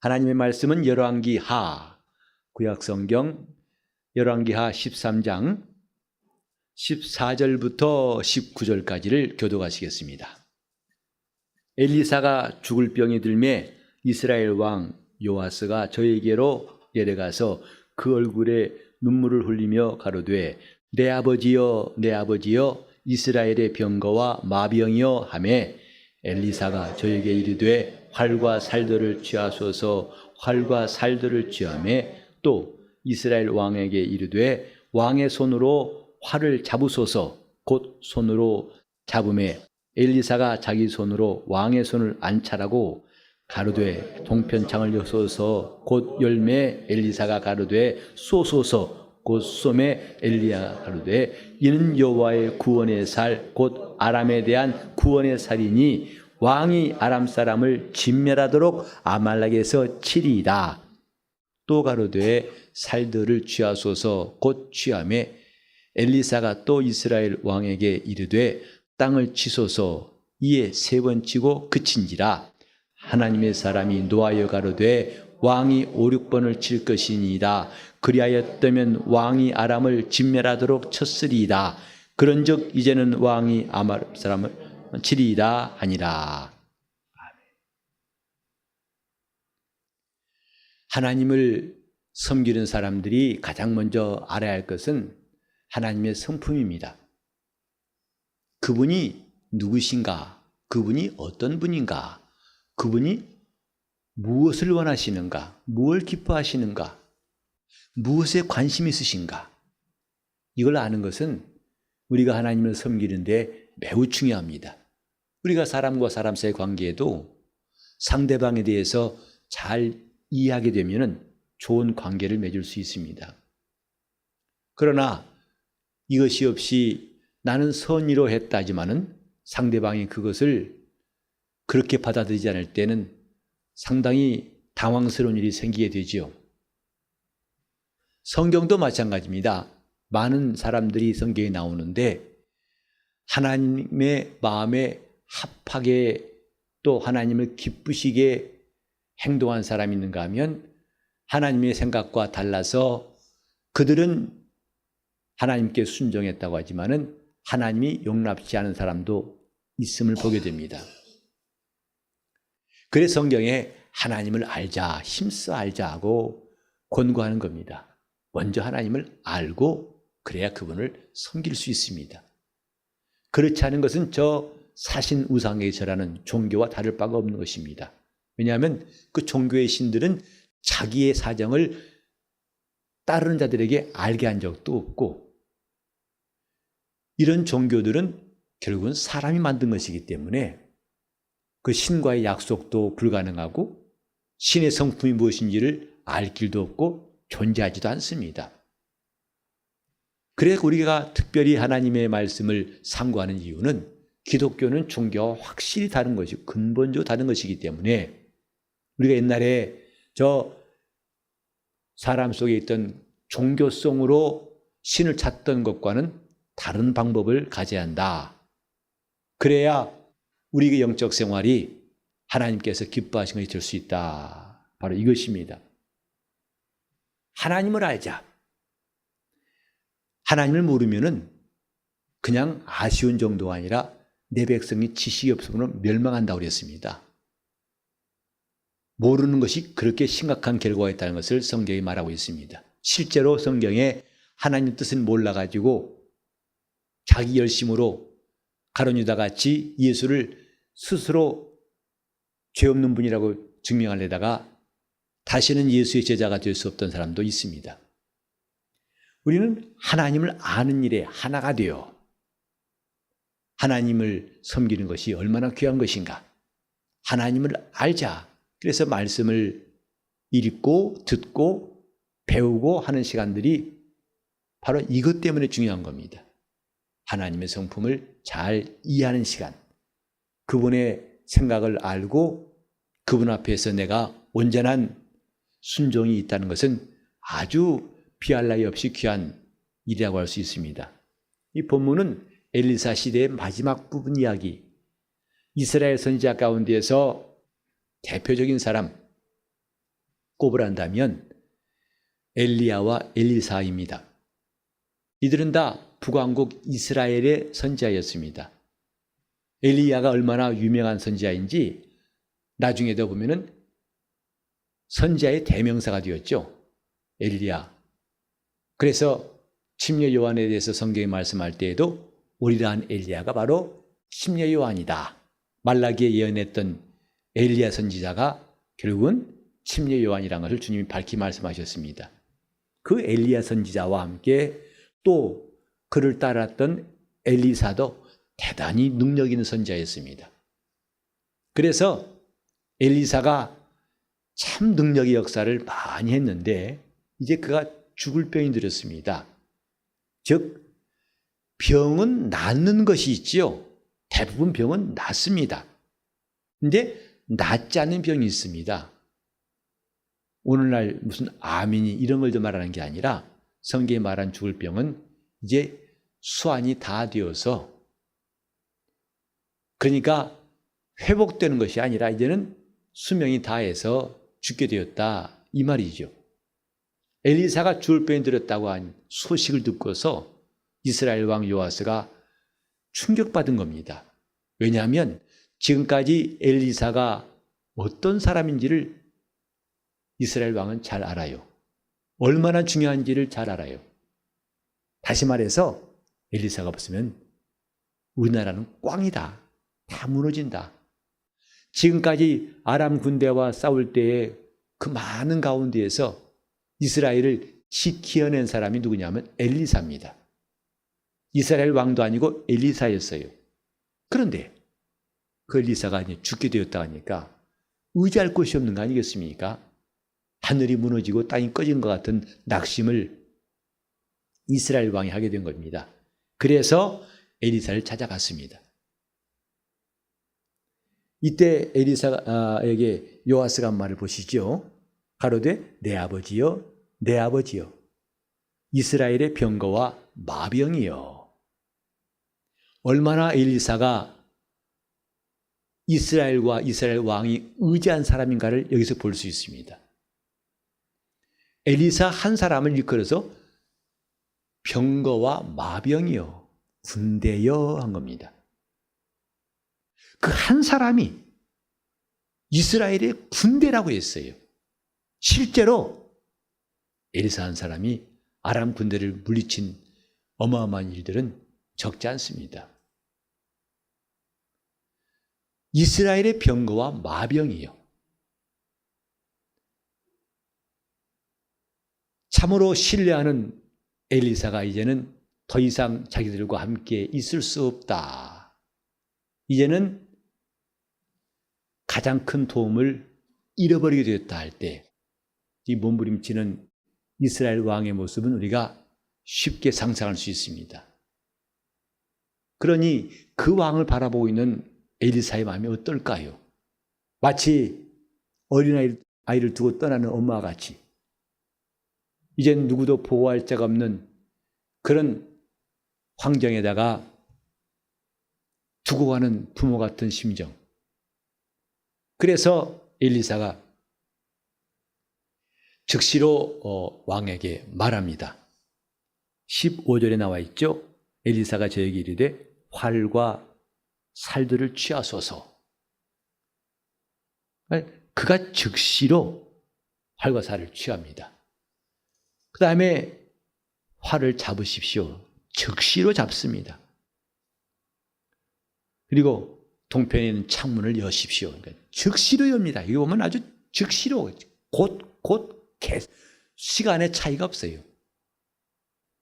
하나님의 말씀은 열왕기하, 구약성경 열왕기하 13장 14절부터 19절까지를 교독하시겠습니다. 엘리사가 죽을 병이 들매 이스라엘 왕 요아스가 저에게로 내려가서 그 얼굴에 눈물을 흘리며 가로되 내 아버지여 내 아버지여 이스라엘의 병거와 마병이여 하매 엘리사가 저에게 이르되 활과 살들을 취하소서 활과 살들을 취하매 또 이스라엘 왕에게 이르되 왕의 손으로 활을 잡으소서 곧 손으로 잡음에 엘리사가 자기 손으로 왕의 손을 안찰하고 가로되 동편창을 여소서 곧 열매 엘리사가 가로되 쏘소서 곧 쏘매 엘리야가 가로되 이는 여호와의 구원의 살 곧 아람에 대한 구원의 살이니 왕이 아람 사람을 진멸하도록 아말렉에서 치리이다. 또 가로되 살들을 취하소서 곧 취하매 엘리사가 또 이스라엘 왕에게 이르되 땅을 치소서 이에 세 번 치고 그친지라. 하나님의 사람이 노하여 가로되 왕이 5, 6번을 칠 것이니이다. 그리하였다면 왕이 아람을 진멸하도록 쳤으리이다. 그런즉 이제는 왕이 아람 사람을 치리이다 하니라. 하나님을 섬기는 사람들이 가장 먼저 알아야 할 것은 하나님의 성품입니다. 그분이 누구신가? 그분이 어떤 분인가? 그분이 무엇을 원하시는가? 무엇을 기뻐하시는가? 무엇에 관심이 있으신가? 이걸 아는 것은 우리가 하나님을 섬기는데 매우 중요합니다. 우리가 사람과 사람 사이의 관계에도 상대방에 대해서 잘 이해하게 되면 좋은 관계를 맺을 수 있습니다. 그러나 이것이 없이 나는 선의로 했다지만은 상대방이 그것을 그렇게 받아들이지 않을 때는 상당히 당황스러운 일이 생기게 되지요. 성경도 마찬가지입니다. 많은 사람들이 성경에 나오는데 하나님의 마음에 합하게 또 하나님을 기쁘시게 행동한 사람이 있는가 하면 하나님의 생각과 달라서 그들은 하나님께 순종했다고 하지만은 하나님이 용납지 않은 사람도 있음을 보게 됩니다. 그래서 성경에 하나님을 알자, 힘써 알자 하고 권고하는 겁니다. 먼저 하나님을 알고 그래야 그분을 섬길 수 있습니다. 그렇지 않은 것은 저 사신 우상에 절하는 종교와 다를 바가 없는 것입니다. 왜냐하면 그 종교의 신들은 자기의 사정을 따르는 자들에게 알게 한 적도 없고 이런 종교들은 결국은 사람이 만든 것이기 때문에 그 신과의 약속도 불가능하고 신의 성품이 무엇인지를 알 길도 없고 존재하지도 않습니다. 그래서 우리가 특별히 하나님의 말씀을 상고하는 이유는 기독교는 종교와 확실히 다른 것이고 근본적으로 다른 것이기 때문에 우리가 옛날에 저 사람 속에 있던 종교성으로 신을 찾던 것과는 다른 방법을 가져야 한다. 그래야 우리의 영적 생활이 하나님께서 기뻐하신 것이 될 수 있다. 바로 이것입니다. 하나님을 알자. 하나님을 모르면은 그냥 아쉬운 정도가 아니라 내 백성이 지식이 없으면 멸망한다고 그랬습니다. 모르는 것이 그렇게 심각한 결과가 있다는 것을 성경이 말하고 있습니다. 실제로 성경에 하나님 뜻을 몰라가지고 자기 열심으로 가룟 유다 같이 예수를 스스로 죄 없는 분이라고 증명하려다가 다시는 예수의 제자가 될 수 없던 사람도 있습니다. 우리는 하나님을 아는 일에 하나가 되어 하나님을 섬기는 것이 얼마나 귀한 것인가. 하나님을 알자. 그래서 말씀을 읽고 듣고 배우고 하는 시간들이 바로 이것 때문에 중요한 겁니다. 하나님의 성품을 잘 이해하는 시간, 그분의 생각을 알고 그분 앞에서 내가 온전한 순종이 있다는 것은 아주 비할 나위 없이 귀한 일이라고 할 수 있습니다. 이 본문은 엘리사 시대의 마지막 부분 이야기, 이스라엘 선지자 가운데에서 대표적인 사람, 꼽으란다면 엘리야와 엘리사입니다. 이들은 다 북왕국 이스라엘의 선지자였습니다. 엘리야가 얼마나 유명한 선지자인지 나중에도 보면은 선지자의 대명사가 되었죠. 엘리야. 그래서 침례 요한에 대해서 성경이 말씀할 때에도 오리라한 엘리야가 바로 침례 요한이다. 말라기에 예언했던 엘리야 선지자가 결국은 침례 요한이라는 것을 주님이 밝히 말씀하셨습니다. 그 엘리야 선지자와 함께 또 그를 따랐던 엘리사도 대단히 능력 있는 선지자였습니다. 그래서 엘리사가 참 능력의 역사를 많이 했는데 이제 그가 죽을 병이 들었습니다. 즉 병은 낫는 것이 있지요. 대부분 병은 낫습니다. 근데 낫지 않는 병이 있습니다. 오늘날 무슨 암이니 이런 걸 좀 말하는 게 아니라 성경에 말한 죽을 병은 이제 수환이 다 되어서 그러니까 회복되는 것이 아니라 이제는 수명이 다해서 죽게 되었다 이 말이죠. 엘리사가 죽을 병이 들었다고 한 소식을 듣고서 이스라엘 왕 요아스가 충격받은 겁니다. 왜냐하면 지금까지 엘리사가 어떤 사람인지를 이스라엘 왕은 잘 알아요. 얼마나 중요한지를 잘 알아요. 다시 말해서 엘리사가 없으면 우리나라는 꽝이다. 다 무너진다. 지금까지 아람 군대와 싸울 때에 그 많은 가운데에서 이스라엘을 지키어낸 사람이 누구냐면 엘리사입니다. 이스라엘 왕도 아니고 엘리사였어요. 그런데 그 엘리사가 이제 죽게 되었다 하니까 의지할 곳이 없는 거 아니겠습니까? 하늘이 무너지고 땅이 꺼진 것 같은 낙심을 이스라엘 왕이 하게 된 겁니다. 그래서 엘리사를 찾아갔습니다. 이때 엘리사에게 요아스가 한 말을 보시죠. 가로되 내 아버지여 내 아버지여 이스라엘의 병거와 마병이여. 얼마나 엘리사가 이스라엘과 이스라엘 왕이 의지한 사람인가를 여기서 볼 수 있습니다. 엘리사 한 사람을 일컬어서 병거와 마병이여 군대여 한 겁니다. 그 한 사람이 이스라엘의 군대라고 했어요. 실제로 엘리사 한 사람이 아람 군대를 물리친 어마어마한 일들은 적지 않습니다. 이스라엘의 병거와 마병이요. 참으로 신뢰하는 엘리사가 이제는 더 이상 자기들과 함께 있을 수 없다. 이제는 가장 큰 도움을 잃어버리게 되었다 할 때 이 몸부림치는 이스라엘 왕의 모습은 우리가 쉽게 상상할 수 있습니다. 그러니 그 왕을 바라보고 있는 엘리사의 마음이 어떨까요? 마치 어린아이를 두고 떠나는 엄마와 같이 이젠 누구도 보호할 자가 없는 그런 환경에다가 두고 가는 부모 같은 심정. 그래서 엘리사가 즉시로 왕에게 말합니다. 15절에 나와 있죠. 엘리사가 저에게 이르되 활과 살들을 취하소서. 그가 즉시로 활과 살을 취합니다. 그 다음에 활을 잡으십시오. 즉시로 잡습니다. 그리고 동편에 있는 창문을 여십시오. 그러니까 즉시로 엽니다. 이거 보면 아주 즉시로 곧 시간의 차이가 없어요.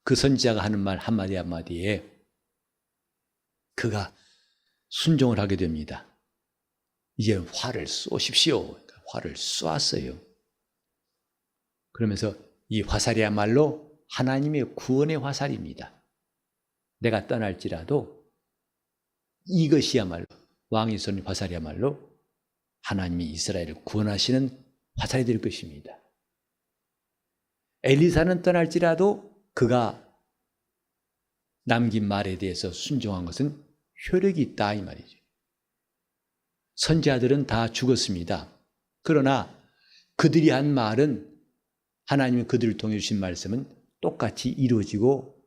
그 선지자가 하는 말 한마디 한마디에 그가 순종을 하게 됩니다. 이제 활을 쏘십시오. 그러니까 활을 쏘았어요. 그러면서 이 화살이야말로 하나님의 구원의 화살입니다. 내가 떠날지라도 이것이야말로 왕이 쏜 화살이야말로 하나님이 이스라엘을 구원하시는 화살이 될 것입니다. 엘리사는 떠날지라도 그가 남긴 말에 대해서 순종한 것은 효력이 있다 이 말이죠. 선지자들은 다 죽었습니다. 그러나 그들이 한 말은 하나님이 그들을 통해 주신 말씀은 똑같이 이루어지고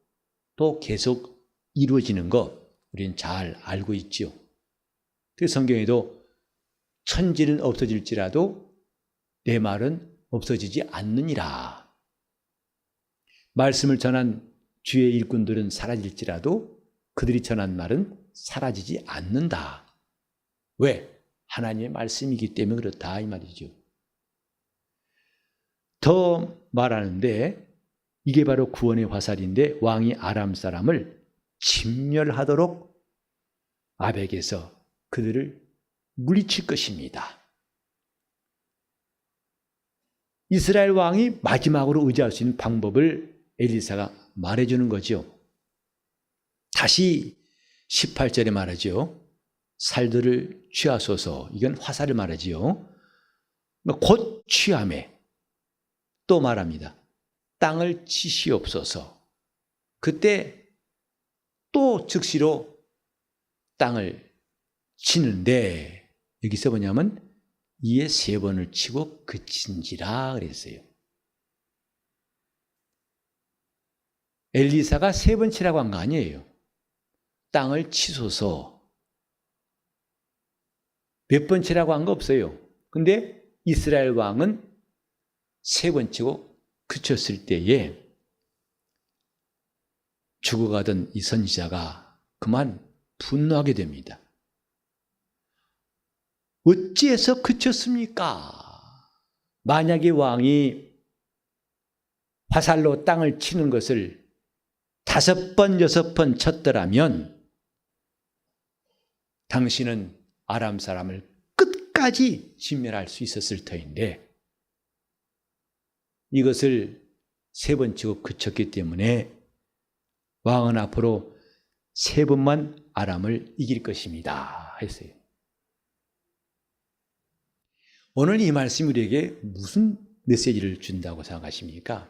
또 계속 이루어지는 거 우리는 잘 알고 있지요. 그래서 성경에도 천지는 없어질지라도 내 말은 없어지지 않느니라. 말씀을 전한 주의 일꾼들은 사라질지라도 그들이 전한 말은 사라지지 않는다. 왜? 하나님의 말씀이기 때문에 그렇다 이 말이죠. 더 말하는데 이게 바로 구원의 화살인데 왕이 아람 사람을 진멸하도록 아벡에서 그들을 물리칠 것입니다. 이스라엘 왕이 마지막으로 의지할 수 있는 방법을 엘리사가 말해주는 거죠. 다시 18절에 말하죠. 살들을 취하소서. 이건 화살을 말하지요. 곧 취함에 또 말합니다. 땅을 치시옵소서. 그때 또 즉시로 땅을 치는데 여기서 뭐냐면 이에 3번을 치고 그친지라 그랬어요. 엘리사가 3번 치라고 한 거 아니에요. 땅을 치소서. 몇 번 치라고 한 거 없어요. 근데 이스라엘 왕은 3번 치고 그쳤을 때에 죽어가던 이 선지자가 그만 분노하게 됩니다. 어찌해서 그쳤습니까? 만약에 왕이 화살로 땅을 치는 것을 5번, 6번 쳤더라면 당신은 아람 사람을 끝까지 진멸할 수 있었을 터인데 이것을 3번 치고 그쳤기 때문에 왕은 앞으로 3번만 아람을 이길 것입니다 했어요. 오늘 이 말씀이 우리에게 무슨 메시지를 준다고 생각하십니까?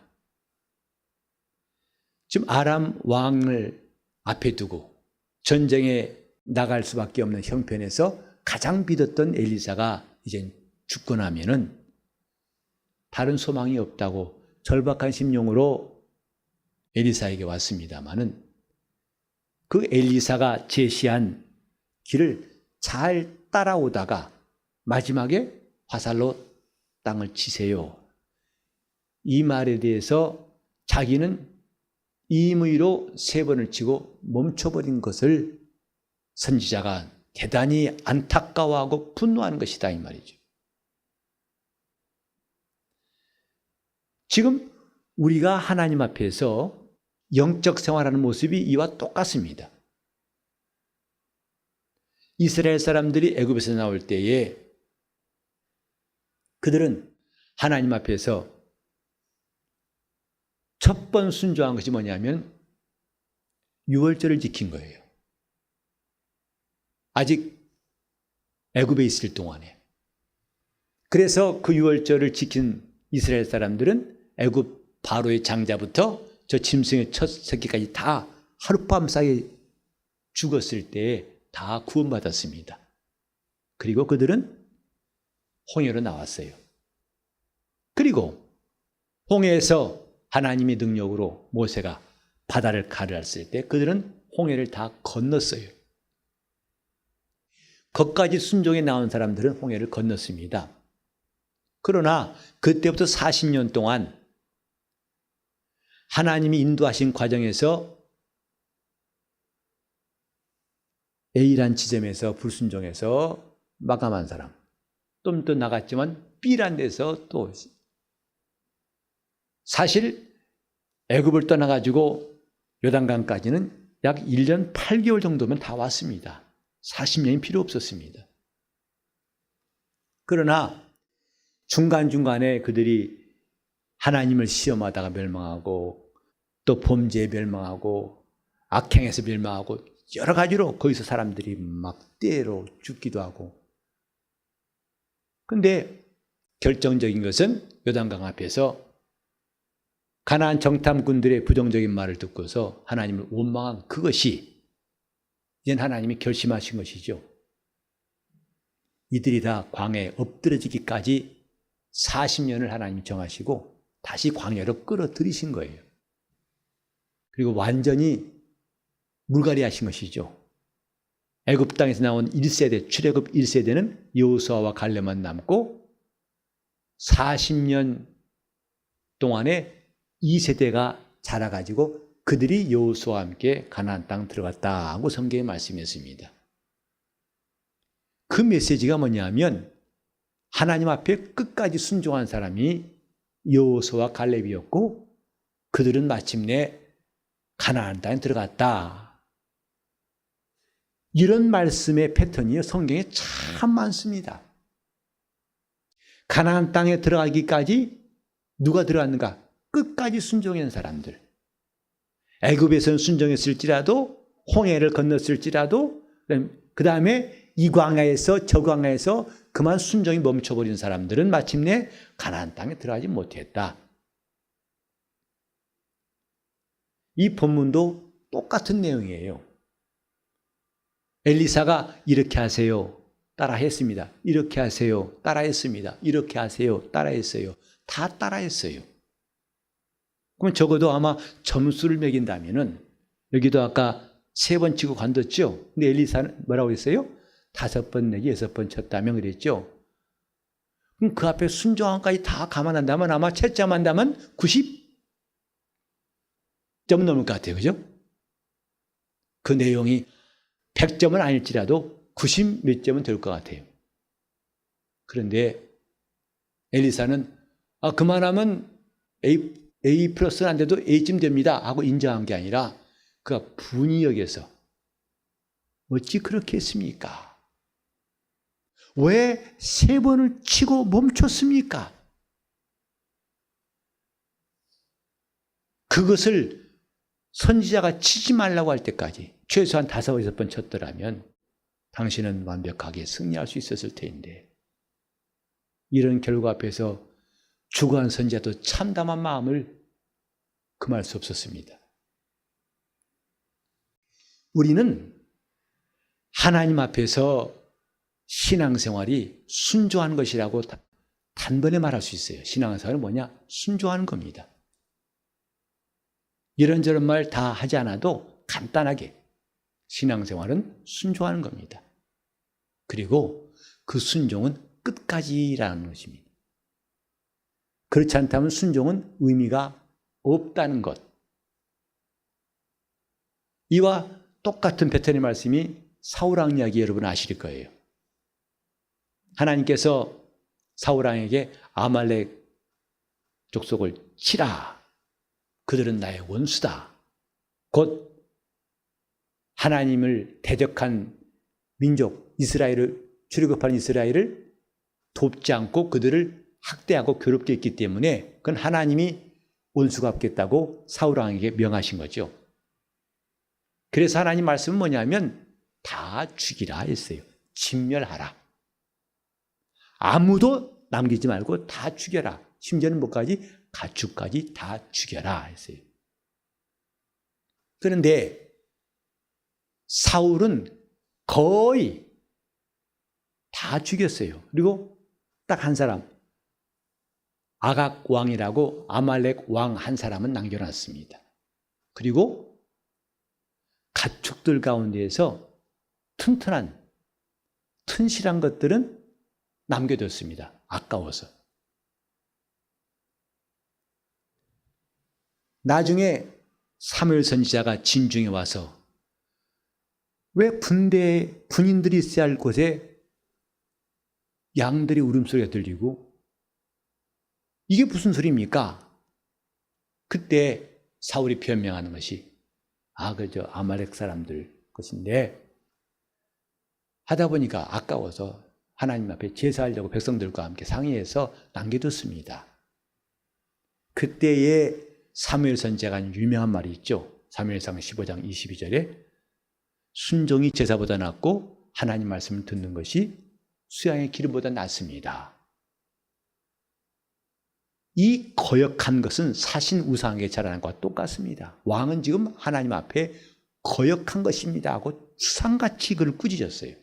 지금 아람 왕을 앞에 두고 전쟁에 나갈 수밖에 없는 형편에서 가장 믿었던 엘리사가 이제 죽고 나면은 다른 소망이 없다고 절박한 심령으로 엘리사에게 왔습니다마는 그 엘리사가 제시한 길을 잘 따라오다가 마지막에 화살로 땅을 치세요. 이 말에 대해서 자기는 임의로 3번을 치고 멈춰버린 것을 선지자가 대단히 안타까워하고 분노하는 것이다 이 말이죠. 지금 우리가 하나님 앞에서 영적 생활하는 모습이 이와 똑같습니다. 이스라엘 사람들이 애굽에서 나올 때에 그들은 하나님 앞에서 첫 번 순종한 것이 뭐냐면 유월절을 지킨 거예요. 아직 애굽에 있을 동안에. 그래서 그 유월절을 지킨 이스라엘 사람들은 애굽 바로의 장자부터 저 짐승의 첫 새끼까지 다 하룻밤 사이에 죽었을 때 다 구원받았습니다. 그리고 그들은 홍해로 나왔어요. 그리고 홍해에서 하나님의 능력으로 모세가 바다를 가르었을 때 그들은 홍해를 다 건넜어요. 거기까지 순종에 나온 사람들은 홍해를 건넜습니다. 그러나 그때부터 40년 동안 하나님이 인도하신 과정에서 A란 지점에서 불순종해서 마감한 사람, 좀 더 나갔지만 B란 데서 또 사실 애굽을 떠나가지고 요단강까지는 약 1년 8개월 정도면 다 왔습니다. 40년이 필요 없었습니다. 그러나 중간중간에 그들이 하나님을 시험하다가 멸망하고 또 범죄에 멸망하고 악행에서 멸망하고 여러 가지로 거기서 사람들이 막 때로 죽기도 하고. 그런데 결정적인 것은 요단강 앞에서 가나안 정탐꾼들의 부정적인 말을 듣고서 하나님을 원망한 그것이 이젠 하나님이 결심하신 것이죠. 이들이 다 광야에 엎드러지기까지 40년을 하나님이 정하시고 다시 광야로 끌어들이신 거예요. 그리고 완전히 물갈이 하신 것이죠. 애굽 땅에서 나온 1세대, 출애굽 1세대는 여호수아와 갈렙만 남고 40년 동안에 2세대가 자라가지고 그들이 여호수아와 함께 가나안 땅 들어갔다고 성경에 말씀했습니다. 그 메시지가 뭐냐면 하나님 앞에 끝까지 순종한 사람이 여호수아와 갈렙이었고 그들은 마침내 가나안 땅에 들어갔다. 이런 말씀의 패턴이 성경에 참 많습니다. 가나안 땅에 들어가기까지 누가 들어갔는가? 끝까지 순종한 사람들. 애굽에서는 순종했을지라도 홍해를 건넜을지라도 그 다음에 이 광야에서 저 광야에서 그만 순종이 멈춰버린 사람들은 마침내 가나안 땅에 들어가지 못했다. 이 본문도 똑같은 내용이에요. 엘리사가 이렇게 하세요. 따라했습니다. 이렇게 하세요. 따라했습니다. 이렇게 하세요. 따라했어요. 다 따라했어요. 그럼 적어도 아마 점수를 매긴다면은 여기도 아까 3번 치고 관뒀죠. 근데 엘리사는 뭐라고 했어요? 5번 내지 6번 쳤다면 그랬죠. 그럼 그 앞에 순종함까지 다 감안한다면 아마 채점한다면 90점 넘을 것 같아요. 그죠? 그 내용이 100점은 아닐지라도 90 몇 점은 될 것 같아요. 그런데 엘리사는 그만하면 A 플러스는 안 돼도 A쯤 됩니다 하고 인정한 게 아니라 그가 분이 여겨서 어찌 그렇게 했습니까? 왜 3번을 치고 멈췄습니까? 그것을 선지자가 치지 말라고 할 때까지 최소한 5, 6번 쳤더라면 당신은 완벽하게 승리할 수 있었을 텐데 이런 결과 앞에서 주관 선지자도 참담한 마음을 금할 수 없었습니다. 우리는 하나님 앞에서 신앙생활이 순종하는 것이라고 단번에 말할 수 있어요. 신앙생활은 뭐냐? 순종하는 겁니다. 이런저런 말 다 하지 않아도 간단하게 신앙생활은 순종하는 겁니다. 그리고 그 순종은 끝까지라는 것입니다. 그렇지 않다면 순종은 의미가 없다는 것. 이와 똑같은 패턴의 말씀이 사울왕 이야기 여러분 아실 거예요. 하나님께서 사울왕에게 아말렉 족속을 치라. 그들은 나의 원수다. 곧 하나님을 대적한 민족 이스라엘을 출애굽한 이스라엘을 돕지 않고 그들을 학대하고 괴롭게 했기 때문에 그건 하나님이 원수 갚겠다고 사울왕에게 명하신 거죠. 그래서 하나님 말씀은 뭐냐면 다 죽이라 했어요. 진멸하라. 아무도 남기지 말고 다 죽여라. 심지어는 뭐까지? 가축까지 다 죽여라 했어요. 그런데 사울은 거의 다 죽였어요. 그리고 딱 한 사람, 아각 왕이라고 아말렉 왕 한 사람은 남겨놨습니다. 그리고 가축들 가운데에서 튼튼한, 튼실한 것들은 남겨뒀습니다. 아까워서. 나중에 사무엘 선지자가 진중에 와서 왜 군인들이 있어야 할 곳에 양들의 울음소리가 들리고 이게 무슨 소리입니까? 그때 사울이 변명하는 것이 그저 아말렉 사람들 것인데 하다 보니까 아까워서 하나님 앞에 제사하려고 백성들과 함께 상의해서 남겨뒀습니다. 그때의 사무엘 선지자가 유명한 말이 있죠. 사무엘상 15장 22절에 순종이 제사보다 낫고 하나님 말씀을 듣는 것이 수양의 기름보다 낫습니다. 이 거역한 것은 사신 우상에게 자라는 것과 똑같습니다. 왕은 지금 하나님 앞에 거역한 것입니다 하고 추상같이 그를 꾸짖었어요.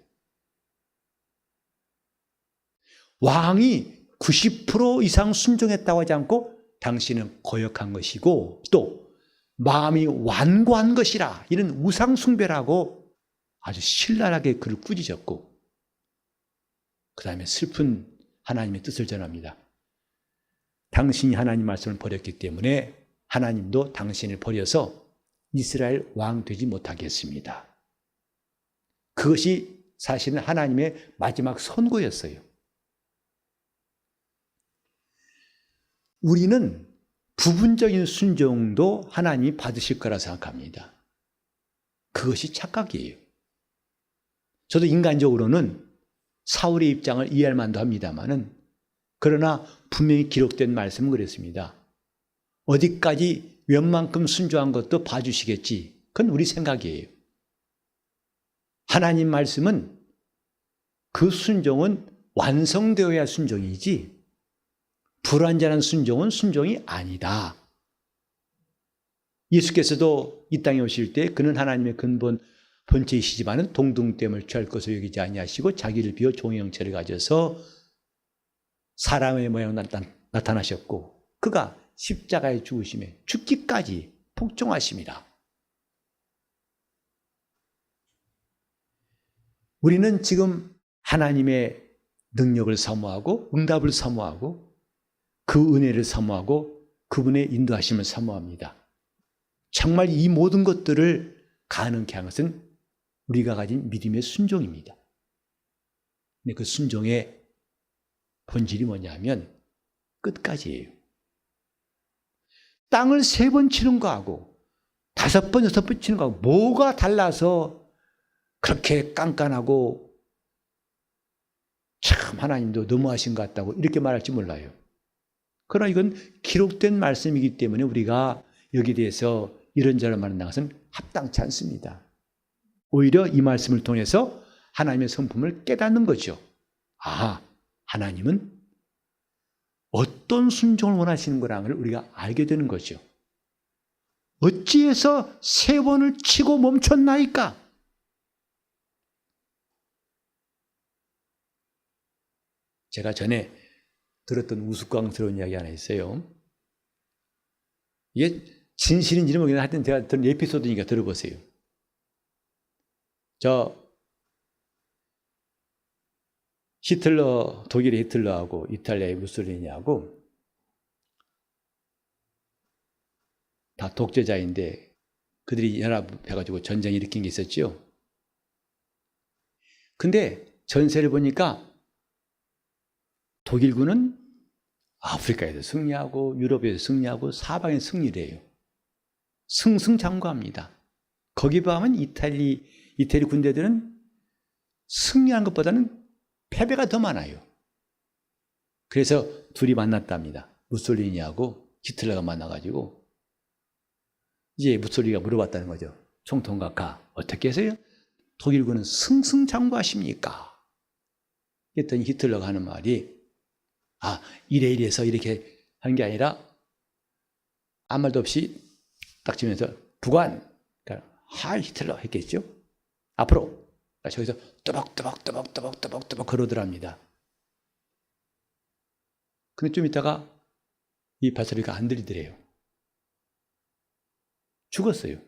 왕이 90% 이상 순종했다고 하지 않고 당신은 거역한 것이고 또 마음이 완고한 것이라 이런 우상 숭배라고 아주 신랄하게 그를 꾸짖었고 그 다음에 슬픈 하나님의 뜻을 전합니다. 당신이 하나님 말씀을 버렸기 때문에 하나님도 당신을 버려서 이스라엘 왕 되지 못하게 했습니다. 그것이 사실은 하나님의 마지막 선고였어요. 우리는 부분적인 순종도 하나님이 받으실 거라 생각합니다. 그것이 착각이에요. 저도 인간적으로는 사울의 입장을 이해할 만도 합니다만은 그러나 분명히 기록된 말씀은 그랬습니다. 어디까지 웬만큼 순종한 것도 봐주시겠지. 그건 우리 생각이에요. 하나님 말씀은 그 순종은 완성되어야 순종이지 불완전한 순종은 순종이 아니다. 예수께서도 이 땅에 오실 때 그는 하나님의 근본 본체이시지만은 동등됨을 취할 것을 여기지 아니하시고 자기를 비워 종의 형체를 가져서 사람의 모양으로 나타나셨고 그가 십자가에 죽으심에 죽기까지 복종하심이라. 우리는 지금 하나님의 능력을 사모하고 응답을 사모하고 그 은혜를 사모하고 그분의 인도하심을 사모합니다. 정말 이 모든 것들을 가능케 한 것은 우리가 가진 믿음의 순종입니다. 근데 그 순종의 본질이 뭐냐면 끝까지예요. 땅을 3번 치는 거하고 5번, 6번 치는 거하고 뭐가 달라서 그렇게 깐깐하고 참 하나님도 너무하신 것 같다고 이렇게 말할지 몰라요. 그러나 이건 기록된 말씀이기 때문에 우리가 여기에 대해서 이런저런 말을 나가는 것은 합당치 않습니다. 오히려 이 말씀을 통해서 하나님의 성품을 깨닫는 거죠. 아, 하나님은 어떤 순종을 원하시는 거라는 걸 우리가 알게 되는 거죠. 어찌해서 3번을 치고 멈췄나이까? 제가 전에 들었던 우스꽝스러운 이야기 하나 있어요. 이게 진실인지는 모르겠는데 하여튼 제가 들은 에피소드니까 들어보세요. 히틀러, 독일의 히틀러하고 이탈리아의 무솔리니하고 다 독재자인데 그들이 연합해가지고 전쟁 일으킨 게 있었죠. 근데 전세를 보니까 독일군은 아프리카에서 승리하고 유럽에서 승리하고 사방에 승리를 해요. 승승장구합니다. 거기 보면 이태리 군대들은 승리한 것보다는 패배가 더 많아요. 그래서 둘이 만났답니다. 무솔리니하고 히틀러가 만나가지고 이제 무솔리니가 물어봤다는 거죠. 총통각하 어떻게 해서요? 독일군은 승승장구하십니까? 그랬더니 히틀러가 하는 말이 이래서 이렇게 한 게 아니라 아무 말도 없이 딱 치면서 부관, 그러니까 하이 히틀러 했겠죠? 앞으로 저기서 또박또박 걸어들합니다. 근데 좀 있다가 이 발소리가 안 들리더래요. 죽었어요.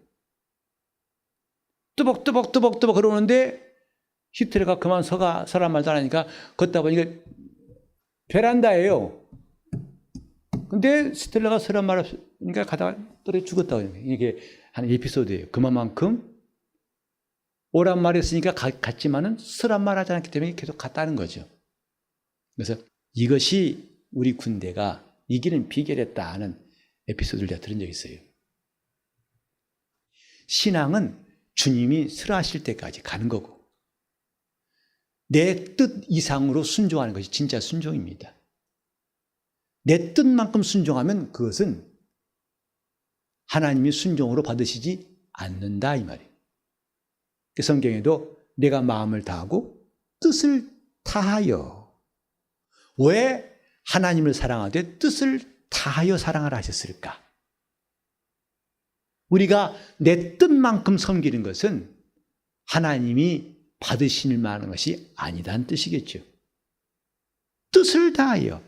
또박또박 걸어오는데 히틀러가 그만 서란 말도 안 하니까 걷다 보니까 베란다예요. 근데 히틀러가 서란 말 없으니까 가다가 떨어져 죽었다고. 이게 한 에피소드예요. 그만큼 오란 말 했으니까 갔지만은 서란 말 하지 않기 때문에 계속 갔다는 거죠. 그래서 이것이 우리 군대가 이기는 비결이었다 하는 에피소드를 제가 들은 적이 있어요. 신앙은 주님이 싫어하실 때까지 가는 거고 내 뜻 이상으로 순종하는 것이 진짜 순종입니다. 내 뜻만큼 순종하면 그것은 하나님이 순종으로 받으시지 않는다 이 말이에요. 성경에도 내가 마음을 다하고 뜻을 다하여 왜 하나님을 사랑하되 뜻을 다하여 사랑하라 하셨을까? 우리가 내 뜻만큼 섬기는 것은 하나님이 받으실 만한 것이 아니다는 뜻이겠죠. 뜻을 다하여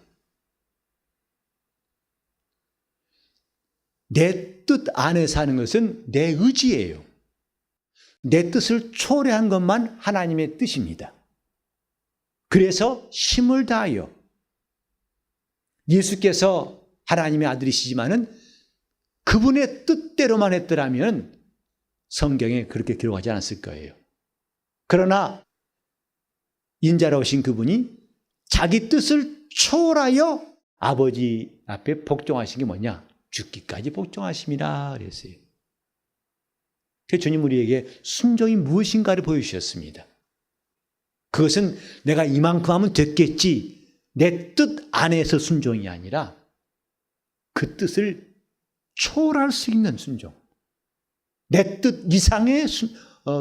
내 뜻 안에 사는 것은 내 의지예요. 내 뜻을 초래한 것만 하나님의 뜻입니다. 그래서 힘을 다하여 예수께서 하나님의 아들이시지만은 그분의 뜻대로만 했더라면 성경에 그렇게 기록하지 않았을 거예요. 그러나 인자로우신 그분이 자기 뜻을 초월하여 아버지 앞에 복종하신 게 뭐냐? 죽기까지 복종하심이라 그랬어요. 그래서 주님 우리에게 순종이 무엇인가를 보여주셨습니다. 그것은 내가 이만큼 하면 됐겠지, 내 뜻 안에서 순종이 아니라 그 뜻을 초월할 수 있는 순종, 내 뜻 이상의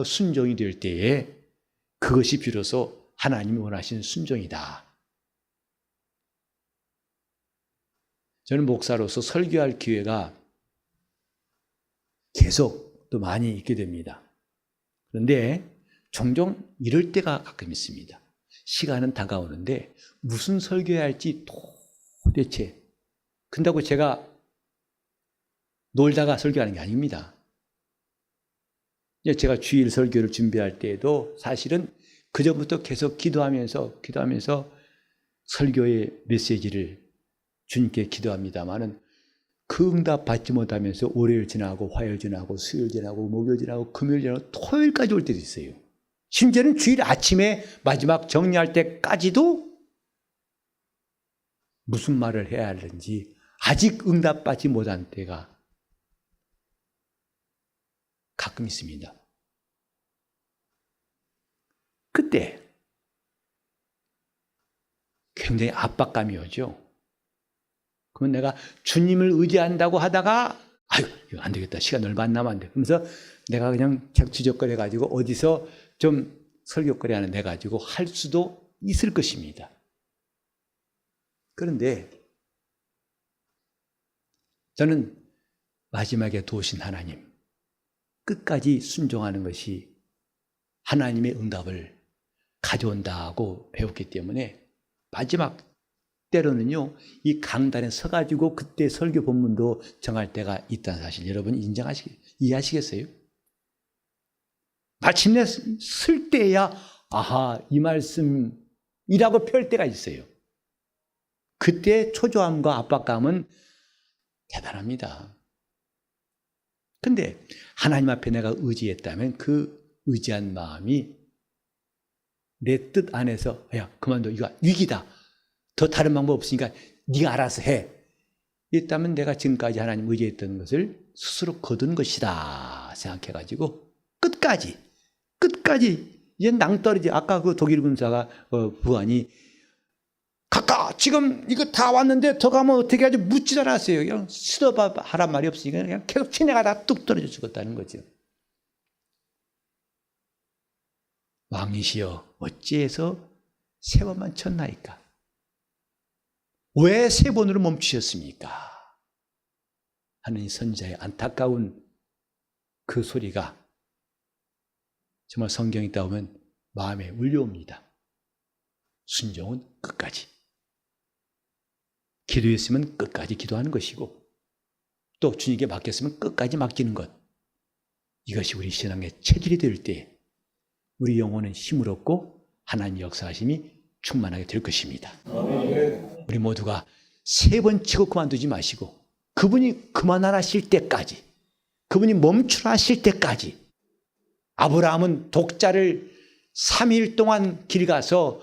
순종이 될 때에 그것이 비로소 하나님이 원하시는 순종이다. 저는 목사로서 설교할 기회가 계속 또 많이 있게 됩니다. 그런데 종종 이럴 때가 가끔 있습니다. 시간은 다가오는데 무슨 설교해야 할지 도대체, 근다고 제가 놀다가 설교하는 게 아닙니다. 제가 주일 설교를 준비할 때에도 사실은 그전부터 계속 기도하면서 설교의 메시지를 주님께 기도합니다마는 그 응답 받지 못하면서 월요일 지나고 화요일 지나고 수요일 지나고 목요일 지나고 금요일 지나고 토요일까지 올 때도 있어요. 심지어는 주일 아침에 마지막 정리할 때까지도 무슨 말을 해야 하는지 아직 응답받지 못한 때가 가끔 있습니다. 그때 굉장히 압박감이 오죠. 그러면 내가 주님을 의지한다고 하다가 아유 이거 안 되겠다, 시간 얼마 안 남았는데, 그러면서 내가 그냥 지적거려 가지고 어디서 좀 설교거리 하나 내 가지고 할 수도 있을 것입니다. 그런데 저는 마지막에 도우신 하나님, 끝까지 순종하는 것이 하나님의 응답을 가져온다고 배웠기 때문에 마지막 때로는요, 이 강단에 서가지고 그때 설교 본문도 정할 때가 있다는 사실 여러분 이해하시겠어요? 마침내 쓸 때야 아하 이 말씀이라고 펼 때가 있어요. 그때 초조함과 압박감은 대단합니다. 근데 하나님 앞에 내가 의지했다면 그 의지한 마음이 내 뜻 안에서 야 그만둬, 이거 위기다, 더 다른 방법 없으니까 네가 알아서 해, 이랬다면 내가 지금까지 하나님 의지했던 것을 스스로 거둔 것이다 생각해가지고 끝까지 이제 낭떠러지, 아까 그 독일 군사가 부관이 가까 지금 이거 다 왔는데 더 가면 어떻게 하지 묻지도 않았어요. 그냥 스톱 하란 말이 없으니까 그냥 계속 지나가다 뚝 떨어져 죽었다는 거죠. 왕이시여 어찌해서 세 번만 쳤나이까? 왜 세 번으로 멈추셨습니까? 하는 이 선지자의 안타까운 그 소리가 정말 성경에 있다 보면 마음에 울려옵니다. 순종은 끝까지, 기도했으면 끝까지 기도하는 것이고 또 주님께 맡겼으면 끝까지 맡기는 것, 이것이 우리 신앙의 체질이 될 때 우리 영혼은 힘을 얻고 하나님의 역사하심이 충만하게 될 것입니다. 우리 모두가 세 번 치고 그만두지 마시고 그분이 그만하실 때까지, 그분이 멈추라 하실 때까지. 아브라함은 독자를 3일 동안 길 가서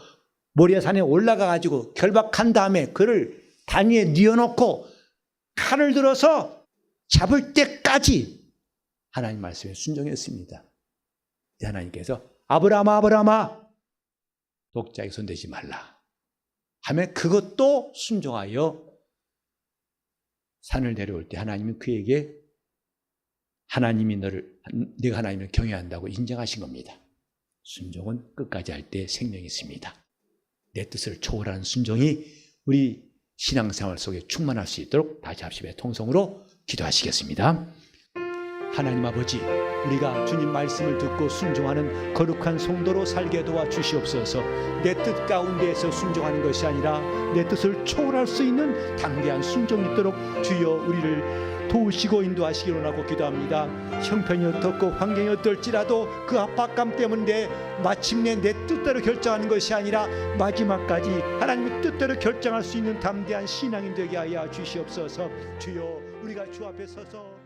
모리아산에 올라가 가지고 결박한 다음에 그를 단 위에 뉘어놓고 칼을 들어서 잡을 때까지 하나님 말씀에 순종했습니다. 하나님께서 아브라함아 아브라함아 독자에게 손대지 말라 하며 그것도 순종하여 산을 내려올 때 하나님은 그에게 네가 하나님을 경외한다고 인정하신 겁니다. 순종은 끝까지 할 때 생명이 있습니다. 내 뜻을 초월하는 순종이 우리 신앙생활 속에 충만할 수 있도록 다시 합심의 통성으로 기도하시겠습니다. 하나님 아버지, 우리가 주님 말씀을 듣고 순종하는 거룩한 성도로 살게 도와 주시옵소서. 내 뜻 가운데에서 순종하는 것이 아니라 내 뜻을 초월할 수 있는 담대한 순종이 있도록 주여 우리를 도우시고 인도하시기 원하고 기도합니다. 형편이 어떻고 환경이 어떨지라도 그 압박감 때문에 마침내 내 뜻대로 결정하는 것이 아니라 마지막까지 하나님의 뜻대로 결정할 수 있는 담대한 신앙이 되게 하여 주시옵소서. 주여 우리가 주 앞에 서서